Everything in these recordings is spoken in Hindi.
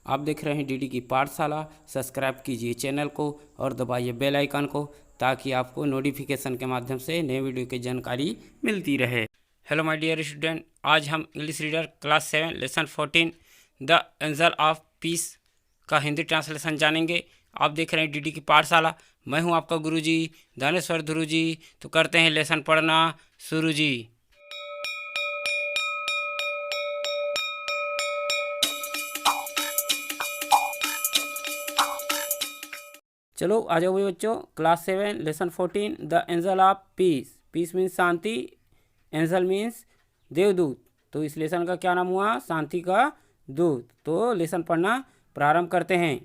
आप देख रहे हैं डीडी की पाठशाला। सब्सक्राइब कीजिए चैनल को और दबाइए बेल आइकन को ताकि आपको नोटिफिकेशन के माध्यम से नए वीडियो की जानकारी मिलती रहे। हेलो माय डियर स्टूडेंट, आज हम English reader class 7 lesson 14 the angel of piece का हिंदी ट्रांसलेशन जानेंगे। आप देख रहे हैं डीडी की पाठशाला। मैं हूं आपका गुरुजी दानेश्वर ध्रुव जी। तो करते हैं लेसन पढ़ना शुरू जी। चलो आ जाओ भाई बच्चों। Class 7 lesson 14 the angel of peace. Peace means शांति, एंजल मीन्स देवदूत। तो इस लेसन का क्या नाम हुआ? शांति का दूत। तो लेसन पढ़ना प्रारंभ करते हैं।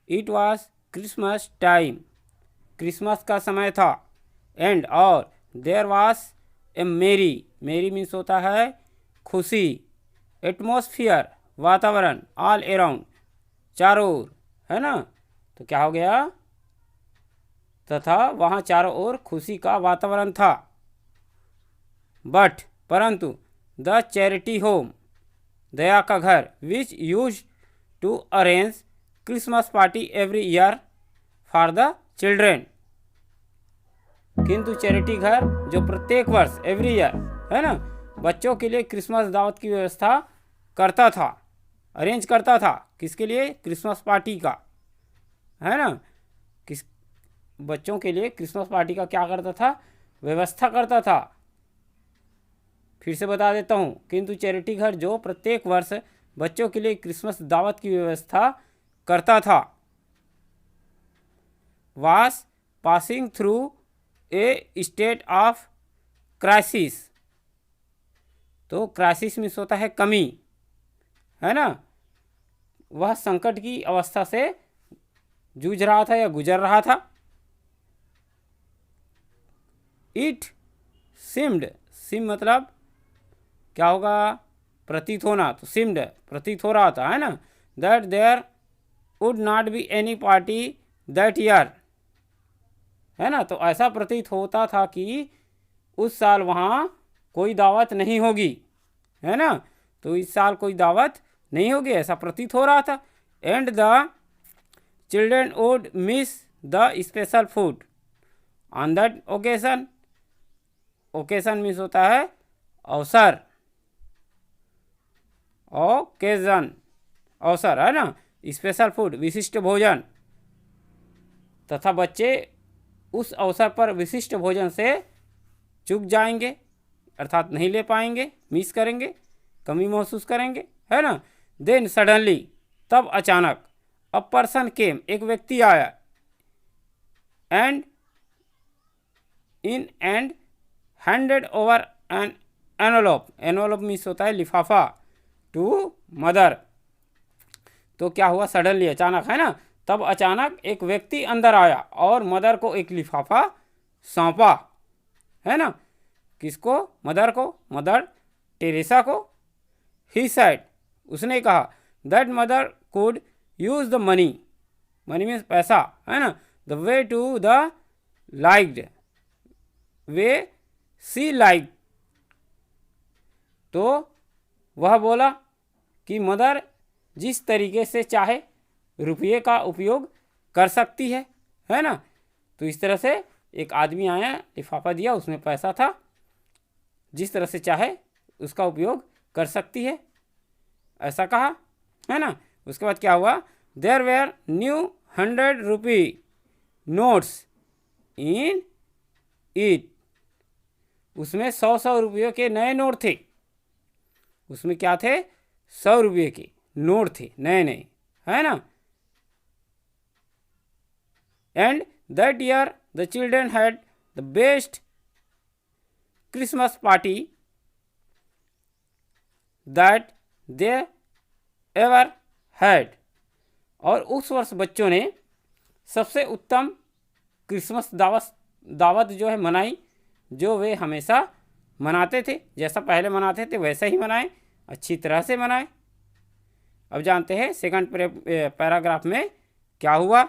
It was Christmas time. Christmas का समय था। एंड और देयर वॉज ए मेरी। मेरी मीन्स होता है खुशी। एटमॉस्फियर वातावरण। ऑल अराउंड चारों ओर, है ना। तो क्या हो गया? तथा वहाँ चारों ओर खुशी का वातावरण था। बट परंतु द चैरिटी होम, दया का घर, which use to arrange Christmas party every year for the children. किंतु चैरिटी घर जो प्रत्येक वर्ष एवरी ईयर, है ना, बच्चों के लिए क्रिसमस दावत की व्यवस्था करता था, अरेंज करता था। किसके लिए? क्रिसमस पार्टी का, है ना। किस बच्चों के लिए क्रिसमस पार्टी का क्या करता था? व्यवस्था करता था। फिर से बता देता हूँ। किंतु चैरिटी घर जो प्रत्येक वर्ष बच्चों के लिए क्रिसमस दावत की व्यवस्था करता था। वास passing through a state of crisis. तो क्राइसिस मीन्स होता है कमी, है ना। वह संकट की अवस्था से जूझ रहा था या गुजर रहा था। इट सिम्ड, सिम मतलब क्या होगा? प्रतीत होना। तो सिम्ड प्रतीत हो रहा था, है ना। That there would not be any party that year, है ना। तो ऐसा प्रतीत होता था कि उस साल वहाँ कोई दावत नहीं होगी, है ना। तो इस साल कोई दावत नहीं होगी, ऐसा प्रतीत हो रहा था। And the children would miss the special food on that occasion. Occasion means होता है अवसर, ओकेजन अवसर, है ना। स्पेशल फूड विशिष्ट भोजन। तथा बच्चे उस अवसर पर विशिष्ट भोजन से चूक जाएंगे, अर्थात नहीं ले पाएंगे, मिस करेंगे, कमी महसूस करेंगे, है ना। देन सडनली, तब अचानक, अ पर्सन केम, एक व्यक्ति आया। And handed over an envelope. Envelope means होता है लिफाफा। To mother. तो क्या हुआ? सडनली, अचानक, है ना। तब अचानक एक व्यक्ति अंदर आया और मदर को एक लिफाफा सौंपा, है ना। किसको? मदर को, मदर टेरेसा को। ही सेड, उसने कहा, that mother could use the money. Money means पैसा, है ना। The way to the liked, way see like. तो वह बोला कि मदर जिस तरीके से चाहे रुपये का उपयोग कर सकती है ना। तो इस तरह से एक आदमी आया, लिफाफा दिया, उसमें पैसा था, जिस तरह से चाहे उसका उपयोग कर सकती है, ऐसा कहा, है ना। उसके बाद क्या हुआ? There were new 100 rupee notes in it. उसमें 100 रुपये के नए नोट थे। उसमें क्या थे? 100 रुपये के नोट थे, नए नए, है ना। And that year the children had the best Christmas party that they ever had. और उस वर्ष बच्चों ने सबसे उत्तम क्रिसमस दावत जो है मनाई, जो वे हमेशा मनाते थे। जैसा पहले मनाते थे वैसा ही मनाए, अच्छी तरह से मनाए। अब जानते हैं सेकंड पैराग्राफ में क्या हुआ।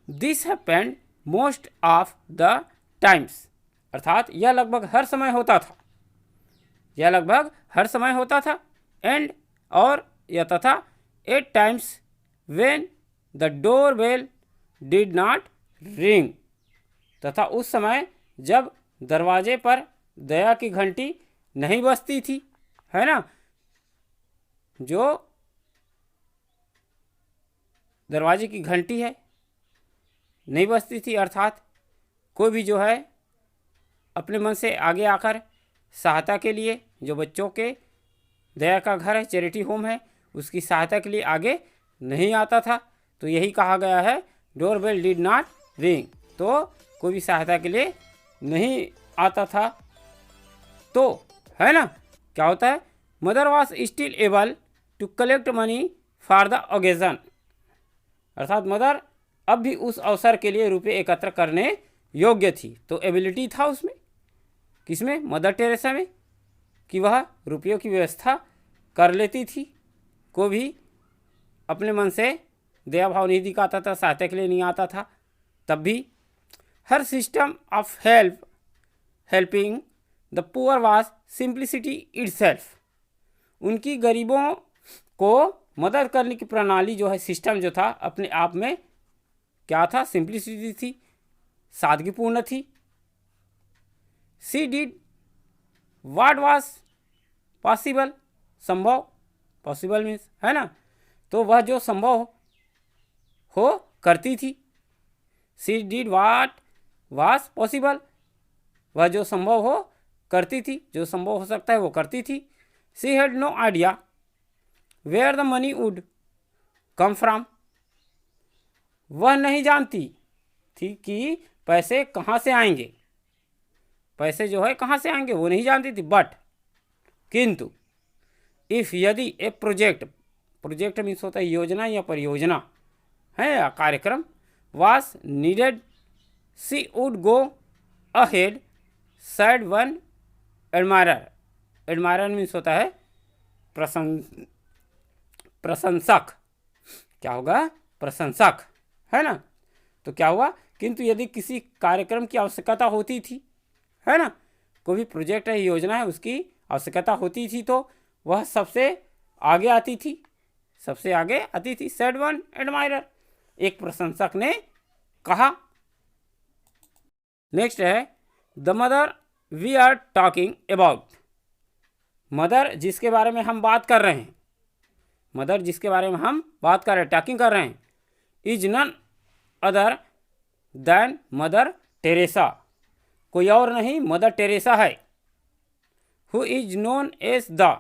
This happened most of the times, अर्थात यह लगभग हर समय होता था। यह लगभग हर समय होता था। एंड और यह तथा 8 times when the doorbell did not ring, तथा उस समय जब दरवाजे पर दया की घंटी नहीं बजती थी, है ना। जो दरवाजे की घंटी है नहीं बजती थी, अर्थात कोई भी जो है अपने मन से आगे आकर सहायता के लिए, जो बच्चों के दया का घर है, चैरिटी होम है, उसकी सहायता के लिए आगे नहीं आता था। तो यही कहा गया है डोरबेल डिड नॉट रिंग, तो कोई भी सहायता के लिए नहीं आता था। तो है ना, क्या होता है, mother was still able to collect money for the occasion, अर्थात मदर अब भी उस अवसर के लिए रुपये एकत्र करने योग्य थी। तो एबिलिटी था उसमें, किसमें, मदर टेरेसा में, कि वह रुपयों की व्यवस्था कर लेती थी। को भी अपने मन से दया भाव नहीं दिखाता था, सहायता के लिए नहीं आता था, तब भी her system of helping the poor was simplicity itself, उनकी गरीबों को मदद करने की प्रणाली जो है, सिस्टम जो था, अपने आप में क्या था, सिंप्लिसिटी थी, सादगीपूर्ण थी। सी डिड व्हाट वाज पॉसिबल, संभव, पॉसिबल मीन्स, है ना, तो वह जो संभव हो करती थी। सी डिड व्हाट वाज पॉसिबल, वह जो संभव हो करती थी, जो संभव हो सकता है वो करती थी। She had no idea where the money would come from, वह नहीं जानती थी कि पैसे कहाँ से आएंगे, पैसे जो है कहाँ से आएंगे वो नहीं जानती थी। बट किंतु इफ यदि ए प्रोजेक्ट मीन्स होता है योजना या परियोजना है या कार्यक्रम, was needed she would go ahead, said one admirer, admirer means होता है प्रशंसक, क्या होगा, प्रशंसक, है ना। तो क्या हुआ, किंतु यदि किसी कार्यक्रम की आवश्यकता होती थी, है ना, कोई भी प्रोजेक्ट है, योजना है, उसकी आवश्यकता होती थी, तो वह सबसे आगे आती थी, सबसे आगे आती थी। said वन एडमायरर, एक प्रशंसक ने कहा। नेक्स्ट है the mother we are talking about, mother जिसके बारे में हम बात कर रहे हैं, मदर जिसके बारे में हम बात कर रहे हैं, टॉकिंग कर रहे हैं, is none other than Mother Teresa, कोई और नहीं मदर टेरेसा है। Who is known as the,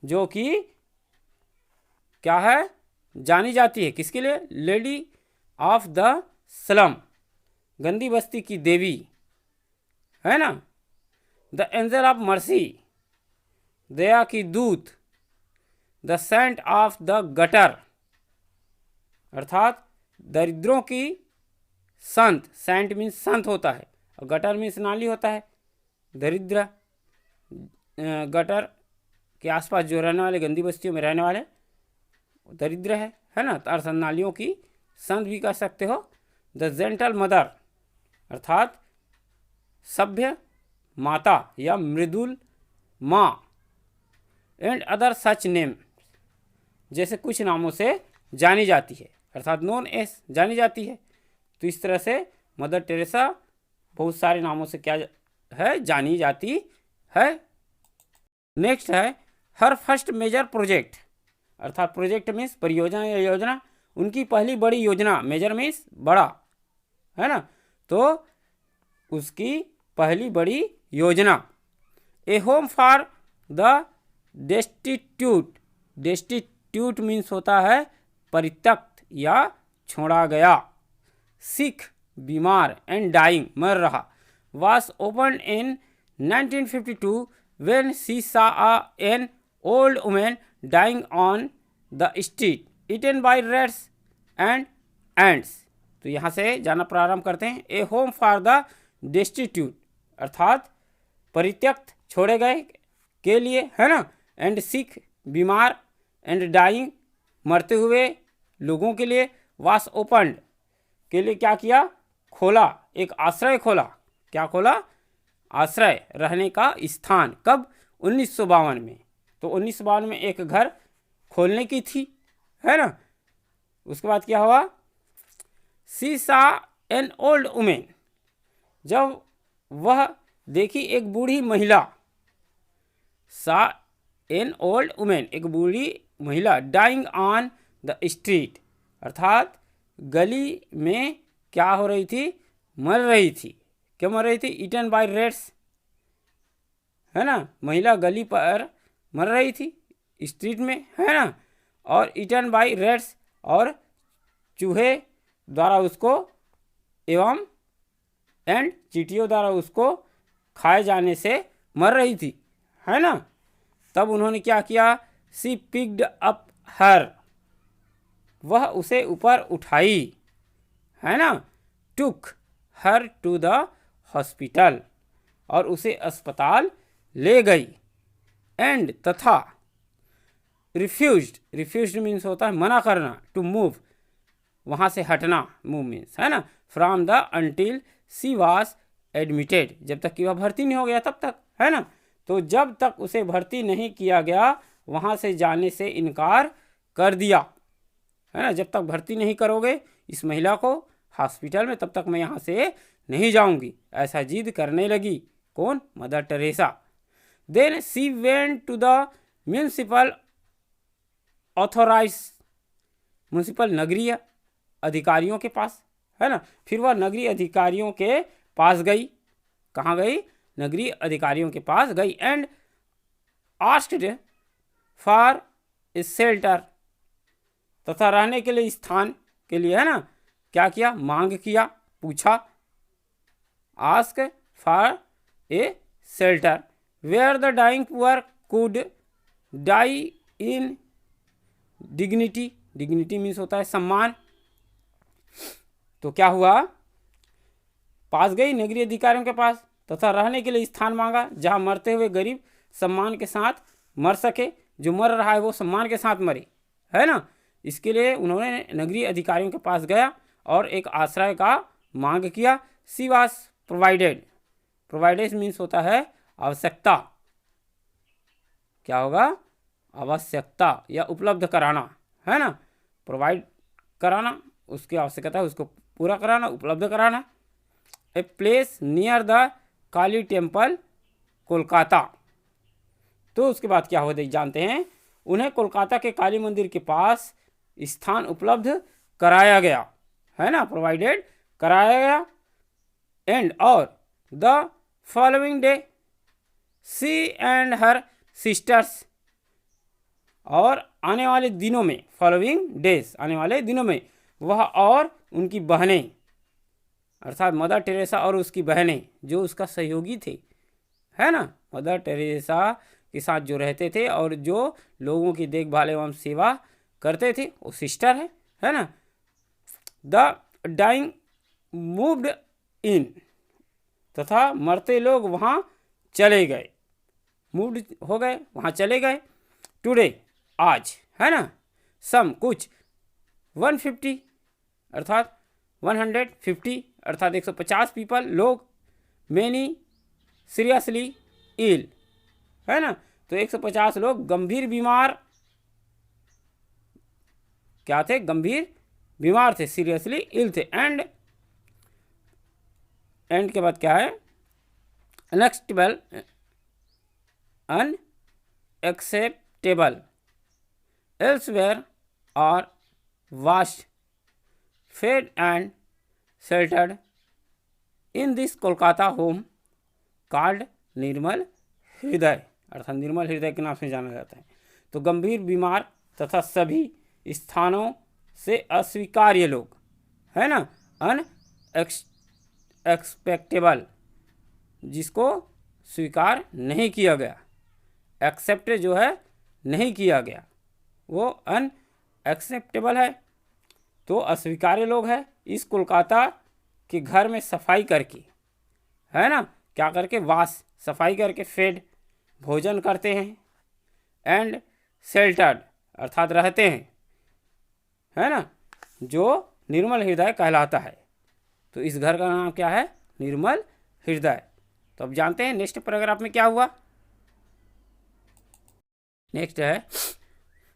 जो कि क्या है, जानी जाती है किसके लिए, लेडी ऑफ द स्लम, गंदी बस्ती की देवी, है ना। द एंजल ऑफ मर्सी, दया की दूत। The saint of the gutter, अर्थात दरिद्रों की संत, सेंट मीन्स संत होता है, और गटर मीन्स नाली होता है। दरिद्र, गटर के आसपास जो रहने वाले, गंदी बस्तियों में रहने वाले दरिद्र है ना, तो अर्थात नालियों की संत भी कह सकते हो। द जेंटल मदर, अर्थात सभ्य माता या मृदुल माँ। एंड अदर सच नेम, जैसे कुछ नामों से जानी जाती है, अर्थात नोन एस, जानी जाती है। तो इस तरह से मदर टेरेसा बहुत सारे नामों से क्या है, जानी जाती है। नेक्स्ट है हर फर्स्ट मेजर प्रोजेक्ट, अर्थात प्रोजेक्ट मीन्स परियोजना या योजना, उनकी पहली बड़ी योजना, मेजर मीन्स बड़ा, है ना, तो उसकी पहली बड़ी योजना। A home for the destitute, destitute means होता है परित्यक्त या छोड़ा गया। सिक, बीमार, एंड डाइंग, मर रहा। was opened in 1952 when she saw an old woman dying on the street, eaten by rats and ants. तो यहाँ से जाना प्रारंभ करते हैं। ए होम फॉर द डेस्टिट्यूट, अर्थात परित्यक्त, छोड़े गए के लिए, है ना। एंड सिक, बीमार, एंड डाइंग, मरते हुए लोगों के लिए। वास ओपन्ड, के लिए क्या किया, खोला, एक आश्रय खोला। क्या खोला, आश्रय, रहने का स्थान। कब, 1952 में। तो 1952 में एक घर खोलने की थी, है ना। उसके बाद क्या हुआ, सी सा एन ओल्ड वुमेन, जब वह देखी एक बूढ़ी महिला, सा एन ओल्ड वुमेन, एक बूढ़ी महिला, डाइंग ऑन द स्ट्रीट, अर्थात गली में क्या हो रही थी, मर रही थी। क्यों मर रही थी, ईटन बाय रेट्स, है ना, महिला गली पर मर रही थी स्ट्रीट में, है ना, और ईटन बाय रेट्स, और चूहे द्वारा उसको एवं एंड चींटियों द्वारा उसको खाए जाने से मर रही थी, है ना। तब उन्होंने क्या किया, सी पिक्ड अप हर, वह उसे ऊपर उठाई, है ना, टुक हर टू द हॉस्पिटल, और उसे अस्पताल ले गई, एंड तथा रिफ्यूज्ड, रिफ्यूज्ड मीन्स होता है मना करना, टू मूव, वहाँ से हटना, मूव मीन्स, है ना, from the until she was admitted, जब तक कि वह भर्ती नहीं हो गया तब तक, है ना। तो जब तक उसे भर्ती नहीं किया गया वहाँ से जाने से इनकार कर दिया, है ना। जब तक भर्ती नहीं करोगे इस महिला को हॉस्पिटल में तब तक मैं यहाँ से नहीं जाऊँगी, ऐसा जिद करने लगी। कौन, Mother Teresa. Then she went to the municipal authorise, municipal नगरीय अधिकारियों के पास, है ना। फिर वह नगरीय अधिकारियों के पास गई, कहाँ गई, नगरीय अधिकारियों के पास गई, and asked for a shelter, तथा रहने के लिए स्थान के लिए, है ना, क्या किया, मांग किया, पूछा, ask for a shelter where the dying poor could die in dignity, dignity means होता है सम्मान। तो क्या हुआ, पास गई नगरीय अधिकारियों के पास, तथा रहने के लिए स्थान मांगा जहां मरते हुए गरीब सम्मान के साथ मर सके, जो मर रहा है वो सम्मान के साथ मरे, है ना। इसके लिए उन्होंने नगरीय अधिकारियों के पास गया और एक आश्रय का मांग किया। She was provided, provided means होता है आवश्यकता, क्या होगा, आवश्यकता या उपलब्ध कराना, है ना, प्रोवाइड कराना, उसकी आवश्यकता है उसको पूरा कराना, उपलब्ध कराना। A place near the Kali temple Kolkata, तो उसके बाद क्या होता है जानते हैं, उन्हें कोलकाता के काली मंदिर के पास स्थान उपलब्ध कराया गया, है ना, प्रोवाइडेड कराया गया। एंड और the following day she and her sisters, और आने वाले दिनों में, फॉलोइंग डेज, आने वाले दिनों में वह और उनकी बहनें, अर्थात मदर टेरेसा और उसकी बहनें जो उसका सहयोगी थे, है ना, मदर टेरेसा के साथ जो रहते थे और जो लोगों की देखभाल एवं सेवा करते थे, वो सिस्टर है ना। द डाइंग मूव्ड इन, तथा मरते लोग वहाँ चले गए, मूव्ड हो गए, वहाँ चले गए। टुडे, आज, है ना, सम कुछ, 150 अर्थात 150 अर्थात 150 पीपल लोग, मैनी सीरियसली इल, है ना, तो 150 लोग गंभीर बीमार, क्या थे, गंभीर बीमार थे, सीरियसली इल थे। एंड के बाद क्या है, अनएक्सेप्टेबल, अनएक्सेप्टेबल एल्सवेयर और was fed and sheltered in this Kolkata home called Nirmal Hriday, अर्थात निर्मल हृदय के नाम से जाना जाता है। तो गंभीर बीमार तथा सभी स्थानों से अस्वीकार्य लोग, है ना, अनएक्सपेक्टेबल, जिसको स्वीकार नहीं किया गया, एक्सेप्ट जो है नहीं किया गया, वो अनएक्सेप्टेबल है, तो अस्वीकार्य लोग हैं। इस कोलकाता के घर में सफाई करके, है ना, क्या करके, वाश, सफाई करके, फेड, भोजन करते हैं, एंड शेल्टर्ड अर्थात रहते हैं, है ना, जो निर्मल हृदय कहलाता है। तो इस घर का नाम क्या है, निर्मल हृदय। तो अब जानते हैं नेक्स्ट पैराग्राफ में क्या हुआ। नेक्स्ट है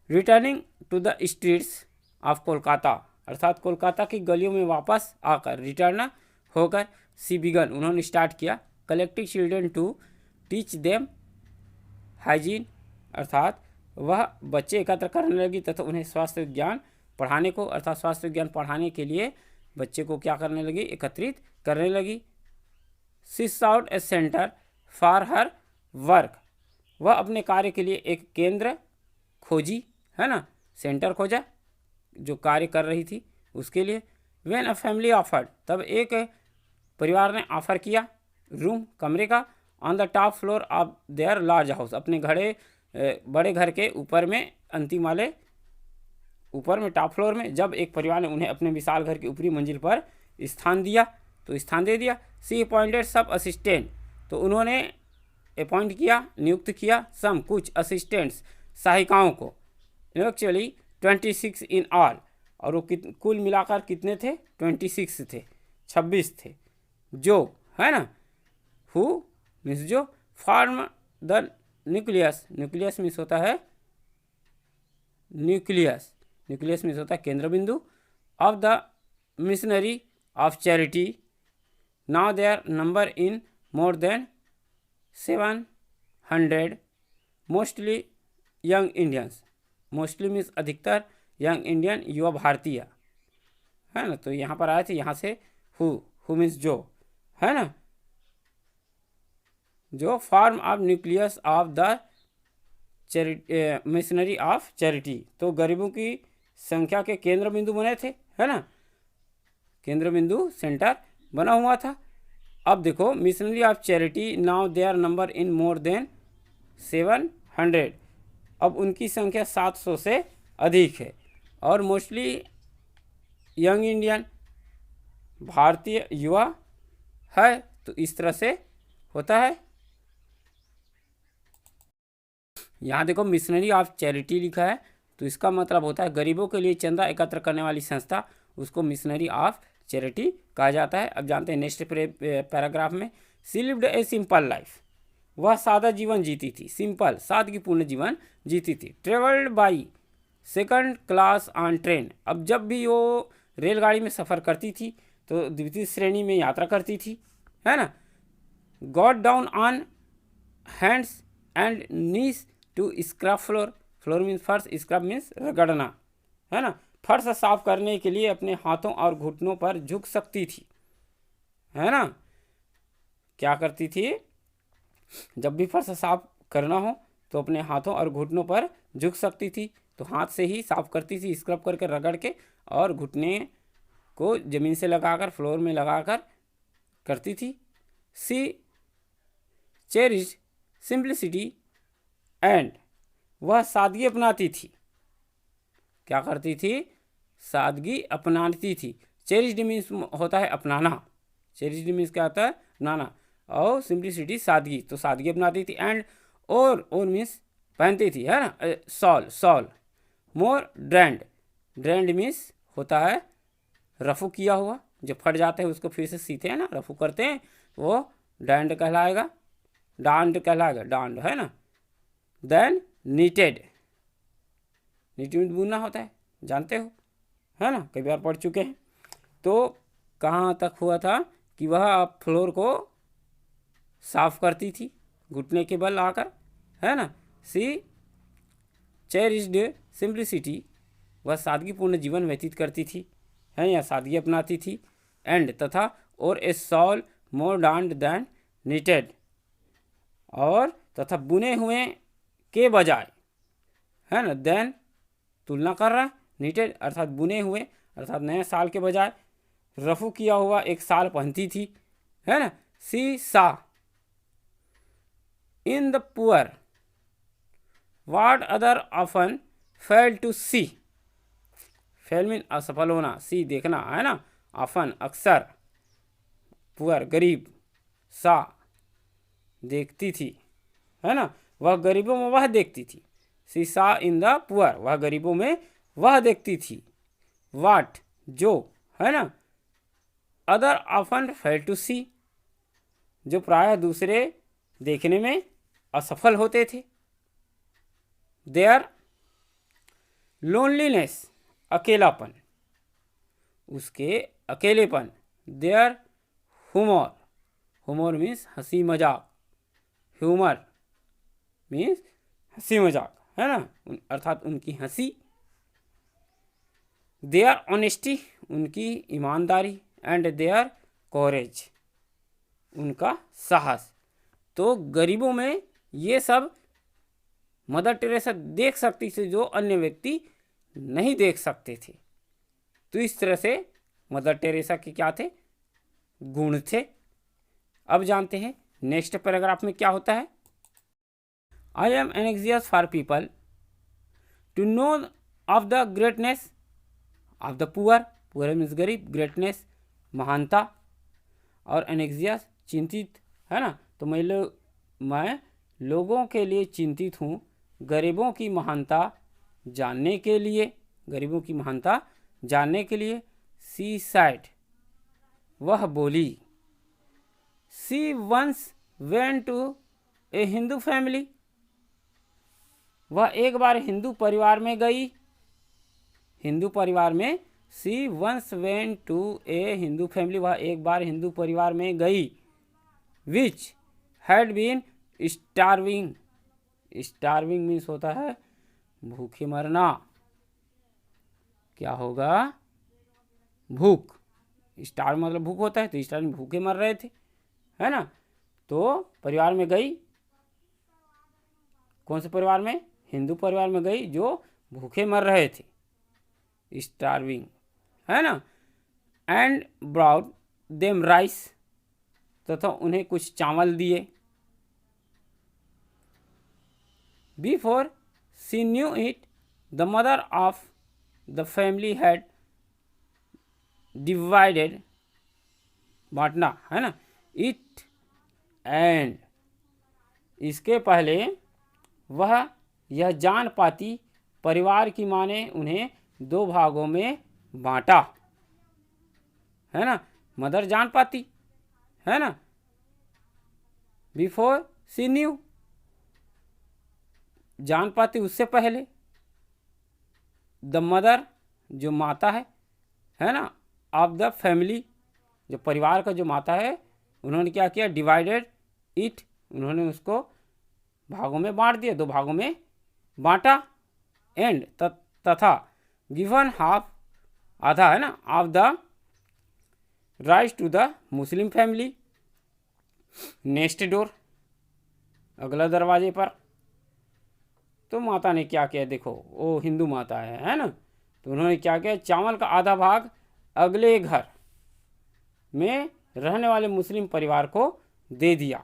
returning to the streets of Kolkata, अर्थात कोलकाता की गलियों में वापस आकर, रिटर्न होकर, सी बिगन उन्होंने स्टार्ट किया, collecting children to teach them hygiene, अर्थात वह बच्चे एकत्र करने लगी तथा उन्हें स्वास्थ्य विज्ञान पढ़ाने को, अर्थात स्वास्थ्य विज्ञान पढ़ाने के लिए बच्चे को क्या करने लगी, एकत्रित करने लगी। She sought a centre for her work, वह अपने कार्य के लिए एक केंद्र खोजी, है ना, सेंटर खोजा जो कार्य कर रही थी उसके लिए। व्हेन अ फैमिली ऑफर्ड, तब एक परिवार ने ऑफर किया रूम, कमरे का, on the top floor of their large house, अपने बड़े घर के ऊपर में, अंतिम वाले ऊपर में, टॉप फ्लोर में। जब एक परिवार ने उन्हें अपने विशाल घर की ऊपरी मंजिल पर स्थान दिया तो स्थान दे दिया। सी अपॉइंटेड सब असिस्टेंट, तो उन्होंने अपॉइंट किया, नियुक्त किया, सम कुछ असिस्टेंट्स सहायिकाओं को, एक्चुअली 26 इन ऑल, और वो कुल मिलाकर कितने थे, 26 थे, 26 थे, जो है ना, हु मीन्स जो, form the nucleus, nucleus means होता है न्यूक्लियस, न्यूक्लियस मीन्स होता है केंद्र बिंदु, of the missionary of charity. Now there number in more than 700, mostly young Indians, mostly means अधिकतर, यंग इंडियन युवा भारतीय, है ना। तो यहाँ पर आए थे, यहाँ से हु मीन्स जो, है ना, जो form of nucleus of the missionary of charity, तो गरीबों की संख्या के केंद्र बिंदु बने थे, है ना, केंद्र बिंदु सेंटर बना हुआ था। अब देखो, missionary of charity, now there number in more than 700, अब उनकी संख्या 700 से अधिक है, और mostly young Indian, Bharatiya Yuva है। तो इस तरह से होता है। यहाँ देखो मिशनरी ऑफ चैरिटी लिखा है, तो इसका मतलब होता है गरीबों के लिए चंदा एकत्र करने वाली संस्था, उसको मिशनरी ऑफ चैरिटी कहा जाता है। अब जानते हैं नेक्स्ट पैराग्राफ में, she lived a simple life, वह सादा जीवन जीती थी, सिंपल सादगीपूर्ण जीवन जीती थी। Travelled by second class on train, अब जब भी वो रेलगाड़ी में सफ़र करती थी तो द्वितीय श्रेणी में यात्रा करती थी, है ना। Got down on hands and knees to scrub floor, floor means फर्श, स्क्रब मीन्स रगड़ना, है ना, फर्श साफ करने के लिए अपने हाथों और घुटनों पर झुक सकती थी, है ना। क्या करती थी, जब भी फर्श साफ करना हो तो अपने हाथों और घुटनों पर झुक सकती थी, तो हाथ से ही साफ करती थी, स्क्रब करके, रगड़ के, और घुटने को ज़मीन से लगाकर, फ्लोर में लगाकर करती थी। सी चेरिश सिंप्लिसिटी एंड, वह सादगी अपनाती थी, क्या करती थी, सादगी अपनाती थी। चेरिश्ड मीन्स होता है अपनाना, चेरिश्ड मीन्स क्या होता है, अपनाना, और सिंप्लिसिटी सादगी, तो सादगी अपनाती थी। एंड और मीन्स पहनती थी, है ना, सॉल, सॉल। मोर ड्रैंड, ड्रैंड मीन्स होता है रफू किया हुआ, जो फट जाते हैं उसको फिर से सीते हैं ना, रफू करते हैं, वो डैंड कहलाएगा, डांड कहलाएगा, डांड, है ना। देन नीटेड, नीटेड बुनना होता है, जानते हो, है ना, कई बार पढ़ चुके हैं। तो कहाँ तक हुआ था कि वह फ्लोर को साफ करती थी घुटने के बल आकर, है ना। सी चेरिश्ड सिंप्लिसिटी, वह सादगीपूर्ण जीवन व्यतीत करती थी, है, या सादगी अपनाती थी। एंड तथा, और ए सॉल मोर डांड दैन नीटेड, और तथा बुने हुए के बजाय, है ना, देन तुलना कर रहा, नीटेड अर्थात बुने हुए, अर्थात नए साल के बजाय रफू किया हुआ एक साल पहनती थी, है ना। She saw in the poor what other often fail to see, fail mean असफल होना, सी देखना, है ना, ऑफन अक्सर, पुअर गरीब, सा देखती थी, है ना, वह गरीबों में वह देखती थी। सी सा इन द पुअर, वह गरीबों में वह देखती थी। वाट जो, है ना, अदर ऑफन फेल टू सी, जो प्रायः दूसरे देखने में असफल होते थे। देयर लोनलीनेस, अकेलापन, उसके अकेलेपन। देयर ह्यूमर, ह्यूमर मीन्स हंसी मजाक, ह्यूमर मीन्स हंसी मजाक, है ना, अर्थात उनकी हंसी। देयर ऑनेस्टी, उनकी ईमानदारी, एंड देयर कोरेज, उनका साहस। तो गरीबों में ये सब मदर टेरेसा देख सकती थी जो अन्य व्यक्ति नहीं देख सकते थे। तो इस तरह से मदर टेरेसा के क्या थे, गुण थे। अब जानते हैं नेक्स्ट पैराग्राफ में क्या होता है। I am anxious for people to know of the greatness of the poor, poor means गरीब, ग्रेटनेस महानता, और एनेक्सियस चिंतित, है ना। तो मैं लोगों के लिए चिंतित हूँ, गरीबों की महानता जानने के लिए, गरीबों की महानता जानने के लिए। सी साइड, वह बोली। She once went to a Hindu family, वह एक बार हिंदू परिवार में गई, हिंदू परिवार में। She once went to a Hindu family, वह एक बार हिंदू परिवार में गई। Which had been starving, starving means होता है भूखे मरना। क्या होगा, भूख, स्टार मतलब भूख होता है, तो स्टार में भूखे मर रहे थे, है ना। तो परिवार में गई, कौन से परिवार में, हिंदू परिवार में गई जो भूखे मर रहे थे, स्टार्विंग, है ना। एंड ब्राउड देम राइस, तथा उन्हें कुछ चावल दिए। Before she knew it the mother of the family had divided, बांटना, है ना, इट, एंड, इसके पहले वह यह जान पाती, परिवार की माँ ने उन्हें 2 भागों में बांटा, है ना। मदर जान पाती, है ना। बिफोर सी न्यू, जान पाती उससे पहले। द मदर, जो माता है ना, ऑफ द फैमिली, जो परिवार का जो माता है, उन्होंने क्या किया, डिवाइडेड इट, उन्होंने उसको भागों में बांट दिया, 2 भागों में बांटा। एंड, तथा, गिवन हाफ, आधा, है ना, of the rice to the Muslim family, next door, अगला दरवाजे पर। तो माता ने क्या किया, देखो वो हिंदू माता है ना, तो उन्होंने क्या किया, चावल का आधा भाग अगले घर में रहने वाले मुस्लिम परिवार को दे दिया,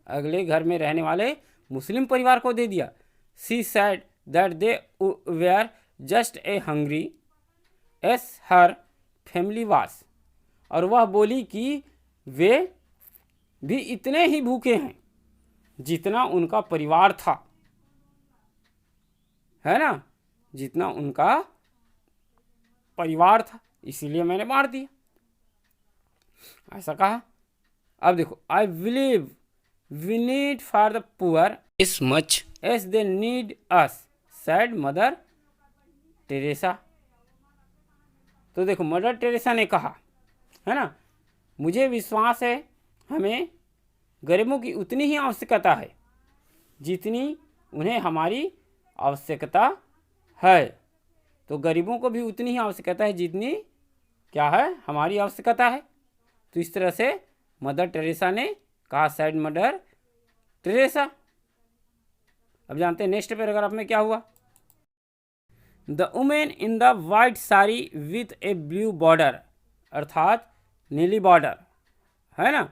अगले घर में रहने वाले मुस्लिम परिवार को दे दिया। She said that they were just a hungry as her family was, और वह बोली कि वे भी इतने ही भूखे हैं जितना उनका परिवार था, है ना, जितना उनका परिवार था, इसीलिए मैंने मार दिया, ऐसा कहा। अब देखो, I believe we need for the poor is much as they need us, said Mother Teresa. तो देखो मदर टेरेसा ने कहा, है ना, मुझे विश्वास है हमें गरीबों की उतनी ही आवश्यकता है जितनी उन्हें हमारी आवश्यकता है। तो गरीबों को भी उतनी ही आवश्यकता है जितनी क्या है, हमारी आवश्यकता है। तो इस तरह से मदर टेरेसा ने कहा, सैड मदर टेरेसा। अब जानते हैं नेक्स्ट पैराग्राफ में क्या हुआ। The women in the white sari with A blue border, अर्थात नीली बॉर्डर, है ना,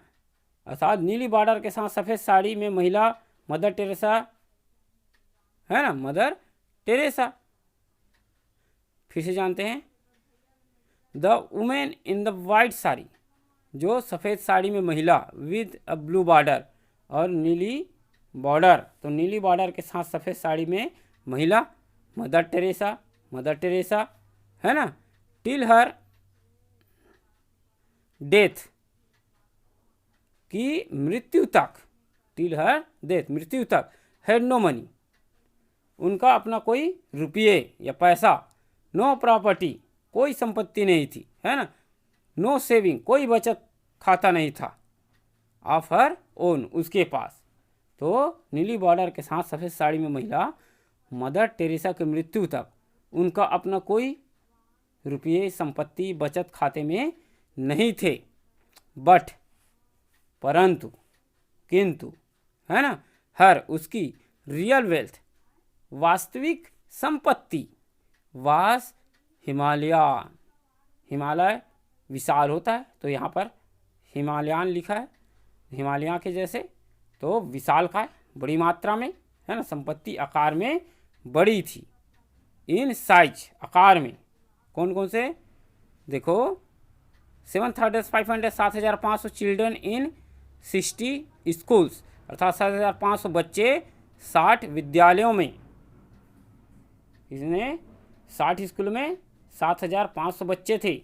अर्थात नीली बॉर्डर के साथ सफ़ेद साड़ी में महिला मदर टेरेसा, है ना, मदर टेरेसा। फिर से जानते हैं, the women in the white sari, जो सफ़ेद साड़ी में महिला, विद अ ब्लू बॉर्डर, और नीली बॉर्डर, तो नीली बॉर्डर के साथ सफ़ेद साड़ी में महिला मदर टेरेसा, मदर टेरेसा, है ना, टिल हर डेथ, की मृत्यु तक, टिल हर डेथ, मृत्यु तक, हैड नो मनी, उनका अपना कोई रुपये या पैसा, नो प्रॉपर्टी, कोई संपत्ति नहीं थी, है ना, नो सेविंग, कोई बचत खाता नहीं था, ऑफ हर ओन, उसके पास। तो नीली बॉर्डर के साथ सफ़ेद साड़ी में महिला मदर टेरेसा की मृत्यु तक उनका अपना कोई रुपये, संपत्ति, बचत खाते में नहीं थे, बट, परंतु, किंतु, है ना, हर, उसकी रियल वेल्थ, वास्तविक संपत्ति, वास हिमालयन, हिमालय विशाल होता है तो यहाँ पर हिमालयन लिखा है, हिमालय के जैसे, तो विशाल का है, बड़ी मात्रा में, है ना, संपत्ति आकार में बड़ी थी। इन साइज, आकार में, कौन कौन से, देखो 7,500 7,500 चिल्ड्रन इन 60 स्कूल्स, अर्थात 7,500 बच्चे 60 विद्यालयों में, इसने 60 स्कूल में 7,500 बच्चे थे,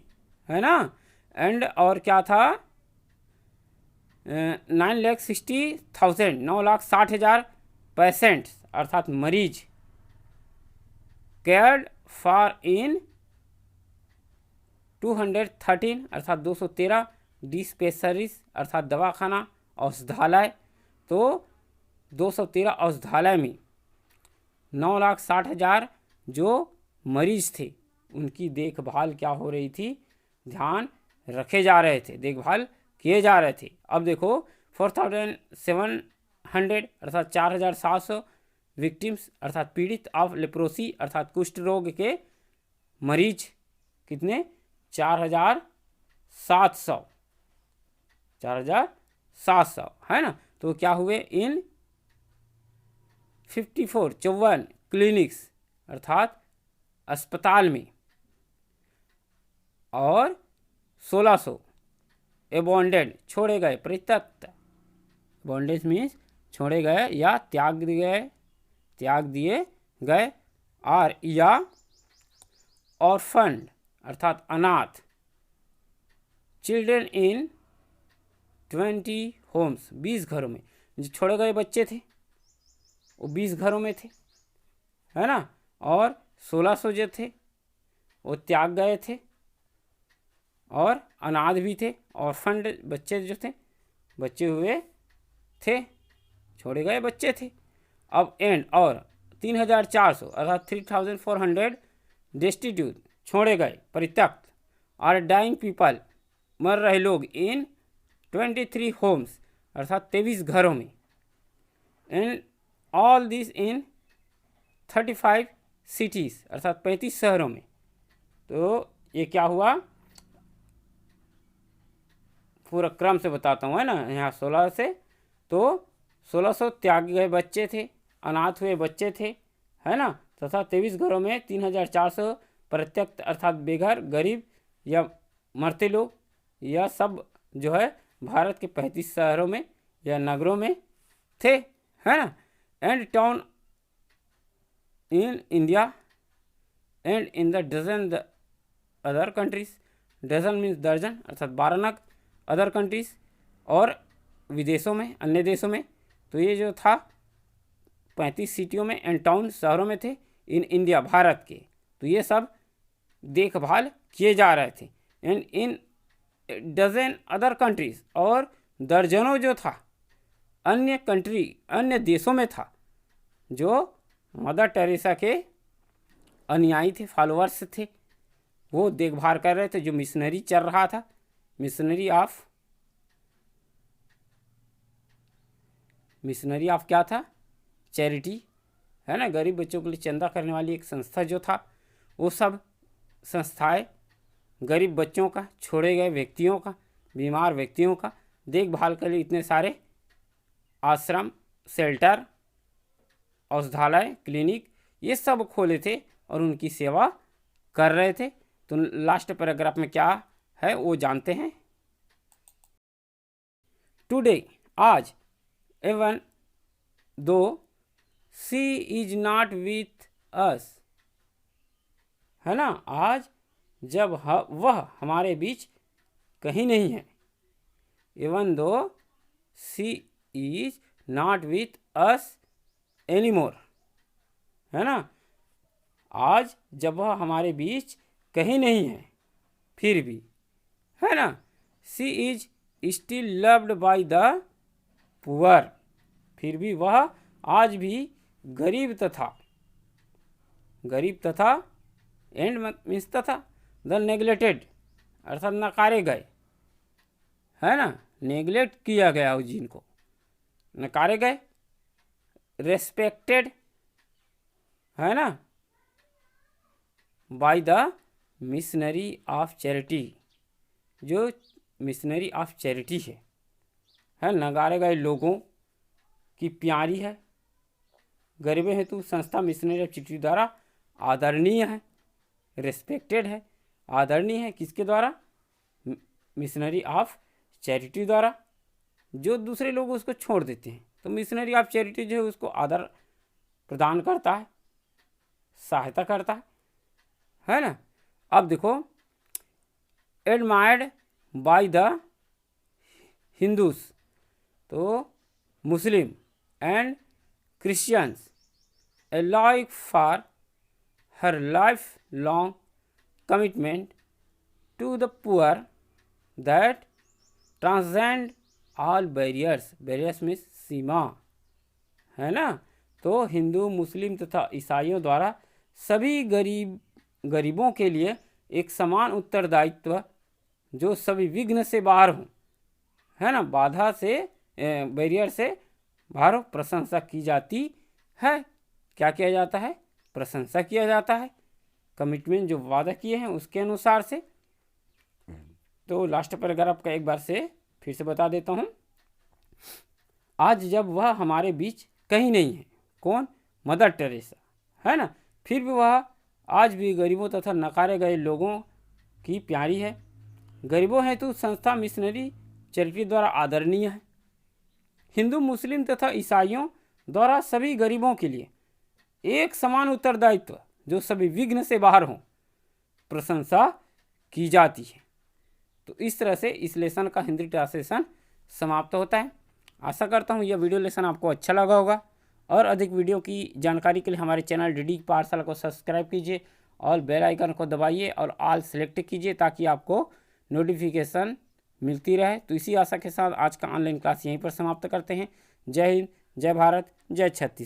है ना। एंड और क्या था, 9,60,000 9,60,000 पेशेंट अर्थात मरीज, केयर्ड फॉर इन 213 अर्थात 213 डिस्पेंसरीज अर्थात दवाखाना, औषधालय, तो 213 औषधालय में 9,60,000 जो मरीज थे उनकी देखभाल क्या हो रही थी, ध्यान रखे जा रहे थे, देखभाल किए जा रहे थे। अब देखो 4,700 अर्थात 4,700 विक्टिम्स अर्थात पीड़ित ऑफ लेप्रोसी अर्थात कुष्ठ रोग के मरीज कितने, 4,700 4,700, है ना। तो क्या हुए, इन 54 क्लिनिक्स अर्थात अस्पताल में, और 1,600 एबॉन्डेड छोड़े गए, परित्यक्त, बॉन्डेज मीन्स छोड़े गए या त्याग दिए गए, और या ऑर्फन अर्थात अनाथ, चिल्ड्रन इन 20 होम्स 20 घरों में, जो छोड़े गए बच्चे थे वो 20 घरों में थे, है ना, और 1,600 जो थे वो त्याग गए थे, और अनाथ भी थे, और फंड बच्चे जो थे, बच्चे हुए थे, छोड़े गए बच्चे थे। अब एंड, और 3,400 अर्थात 3,400 डेस्टिट्यूट छोड़े गए, परित्यक्त, और डाइंग पीपल मर रहे लोग, इन 23 होम्स अर्थात 23 घरों में, and all this in 35 cities अर्थात 35 शहरों में। तो ये क्या हुआ, पूरा क्रम से बताता हूँ, है ना। यहाँ 16 से, तो 1,600 त्याग गए बच्चे थे, अनाथ हुए बच्चे थे, है ना, तथा 23 घरों में 3,400 प्रत्यक्त अर्थात बेघर, गरीब या मरते लोग, यह सब जो है भारत के 35 शहरों में या नगरों में थे, है ना। And town in India and in the dozen the other countries, dozen means दर्जन अर्थात 12 नग, अदर कंट्रीज और विदेशों में, अन्य देशों में। तो ये जो था 35 सिटियों में एंड टाउन शहरों में थे इन इंडिया, भारत के। तो ये सब देखभाल किए जा रहे थे। And in dozen other countries, और दर्जनों जो था अन्य कंट्री, अन्य देशों में था, जो मदर टेरेसा के अनुयायी थे, फॉलोअर्स थे, वो देखभाल कर रहे थे। जो मिशनरी चल रहा था, मिशनरी ऑफ क्या था, चैरिटी, है ना, गरीब बच्चों के लिए चंदा करने वाली एक संस्था जो था, वो सब संस्थाएं गरीब बच्चों का, छोड़े गए व्यक्तियों का, बीमार व्यक्तियों का देखभाल के लिए इतने सारे आश्रम, शेल्टर, औषधालय, क्लिनिक, ये सब खोले थे और उनकी सेवा कर रहे थे। तो लास्ट पैराग्राफ में क्या है वो जानते हैं। टुडे, आज, एवन दो she is not with us, है ना, आज जब वह हमारे बीच कहीं नहीं है, एवन दो she is not with us anymore, है ना। आज जब वह हमारे बीच कहीं नहीं है फिर भी, है ना, she is still loved by the poor, फिर भी वह आज भी गरीब तथा एंड मीन्स तथा द नेग्लेक्टेड अर्थात नकारे गए, है ना, नेग्लेक्ट किया गया उस जिनको नकारे गए, रेस्पेक्टेड, है ना, by the missionary of charity, जो मिशनरी ऑफ चैरिटी है नगारे गए लोगों की प्यारी है, गरीबे हेतु संस्था मिशनरी ऑफ चैरिटी द्वारा आदरणीय है, रेस्पेक्टेड है, आदरणीय है किसके द्वारा, मिशनरी ऑफ चैरिटी द्वारा। जो दूसरे लोग उसको छोड़ देते हैं तो मिशनरी ऑफ चैरिटी जो है उसको आदर प्रदान करता है, सहायता करता है ना। अब देखो, एडमायर्ड बाय द हिंदूज, तो Muslim and Christians alike for her life long commitment to the poor that transcend all barriers, barriers means सीमा, है ना। तो हिंदू मुस्लिम तथा ईसाइयों द्वारा सभी गरीबों के लिए एक समान उत्तरदायित्व जो सभी विघ्न से बाहर हो, है ना, बाधा से बैरियर से बाहर हो, प्रशंसा की जाती है। क्या किया जाता है, प्रशंसा किया जाता है, कमिटमेंट जो वादा किए हैं उसके अनुसार से। तो लास्ट पैराग्राफ का एक बार से फिर से बता देता हूँ। आज जब वह हमारे बीच कहीं नहीं है, कौन, मदर टेरेसा, है ना, फिर भी वह आज भी गरीबों तथा नकारे गए लोगों की प्यारी है, गरीबों हेतु संस्था मिशनरी चैरिटी द्वारा आदरणीय है, हिंदू मुस्लिम तथा ईसाइयों द्वारा सभी गरीबों के लिए एक समान उत्तरदायित्व जो सभी विघ्न से बाहर हो, प्रशंसा की जाती है। तो इस तरह से इस लेसन का हिंदी ट्रांसलेशन समाप्त होता है। आशा करता हूँ यह वीडियो लेसन आपको अच्छा लगा होगा, और अधिक वीडियो की जानकारी के लिए हमारे चैनल डीडी पाठशाला को सब्सक्राइब कीजिए और बेल आइकन को दबाइए और ऑल सेलेक्ट कीजिए ताकि आपको नोटिफिकेशन मिलती रहे। तो इसी आशा के साथ आज का ऑनलाइन क्लास यहीं पर समाप्त करते हैं। जय हिंद, जय भारत, जय छत्तीसगढ़।